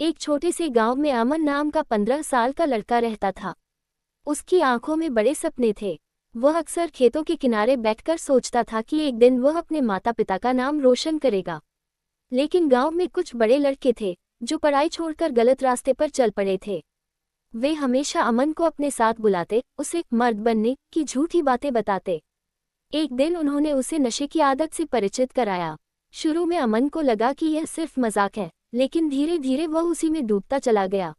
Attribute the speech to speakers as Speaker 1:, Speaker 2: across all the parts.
Speaker 1: एक छोटे से गांव में अमन नाम का 15 साल का लड़का रहता था। उसकी आंखों में बड़े सपने थे। वह अक्सर खेतों के किनारे बैठकर सोचता था कि एक दिन वह अपने माता पिता का नाम रोशन करेगा। लेकिन गांव में कुछ बड़े लड़के थे जो पढ़ाई छोड़कर गलत रास्ते पर चल पड़े थे। वे हमेशा अमन को अपने साथ बुलाते, उसे मर्द बनने की झूठी बातें बताते। एक दिन उन्होंने उसे नशे की आदत से परिचित कराया। शुरू में अमन को लगा कि यह सिर्फ मजाक है, लेकिन धीरे धीरे वह उसी में डूबता चला गया।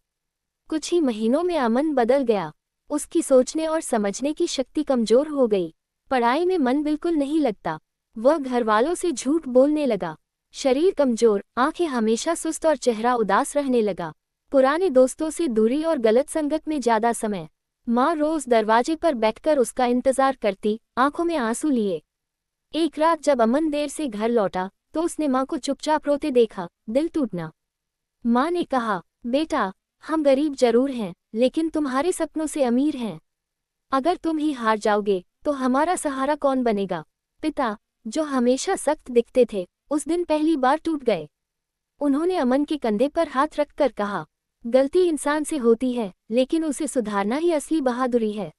Speaker 1: कुछ ही महीनों में अमन बदल गया। उसकी सोचने और समझने की शक्ति कमजोर हो गई। पढ़ाई में मन बिल्कुल नहीं लगता। वह घरवालों से झूठ बोलने लगा। शरीर कमजोर, आंखें हमेशा सुस्त और चेहरा उदास रहने लगा। पुराने दोस्तों से दूरी और गलत संगत में ज्यादा समय। माँ रोज दरवाजे पर बैठकर उसका इंतजार करती, आंखों में आंसू लिए। एक रात जब अमन देर से घर लौटा तो उसने माँ को चुपचाप रोते देखा। दिल टूटना। माँ ने कहा, बेटा, हम गरीब जरूर हैं, लेकिन तुम्हारे सपनों से अमीर हैं। अगर तुम ही हार जाओगे तो हमारा सहारा कौन बनेगा। पिता, जो हमेशा सख्त दिखते थे, उस दिन पहली बार टूट गए। उन्होंने अमन के कंधे पर हाथ रखकर कहा, गलती इंसान से होती है, लेकिन उसे सुधारना ही असली बहादुरी है।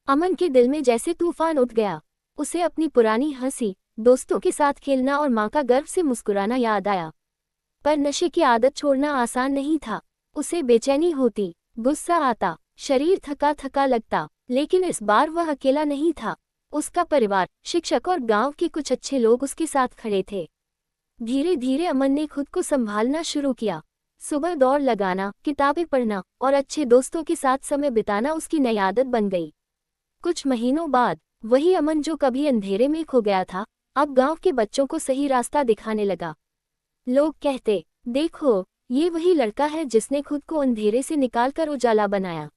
Speaker 1: अमन के दिल में जैसे तूफान उठ गया। उसे अपनी पुरानी हंसी, दोस्तों के साथ खेलना और माँ का गर्व से मुस्कुराना याद आया। पर नशे की आदत छोड़ना आसान नहीं था। उसे बेचैनी होती, गुस्सा आता, शरीर थका थका लगता। लेकिन इस बार वह अकेला नहीं था। उसका परिवार, शिक्षक और गांव के कुछ अच्छे लोग उसके साथ खड़े थे। धीरे धीरे अमन ने खुद को संभालना शुरू किया। सुबह दौड़ लगाना, किताबें पढ़ना और अच्छे दोस्तों के साथ समय बिताना उसकी नई आदत बन गई। कुछ महीनों बाद वही अमन जो कभी अंधेरे में खो गया था, अब गांव के बच्चों को सही रास्ता दिखाने लगा। लोग कहते, देखो, ये वही लड़का है जिसने खुद को अंधेरे से निकालकर उजाला बनाया।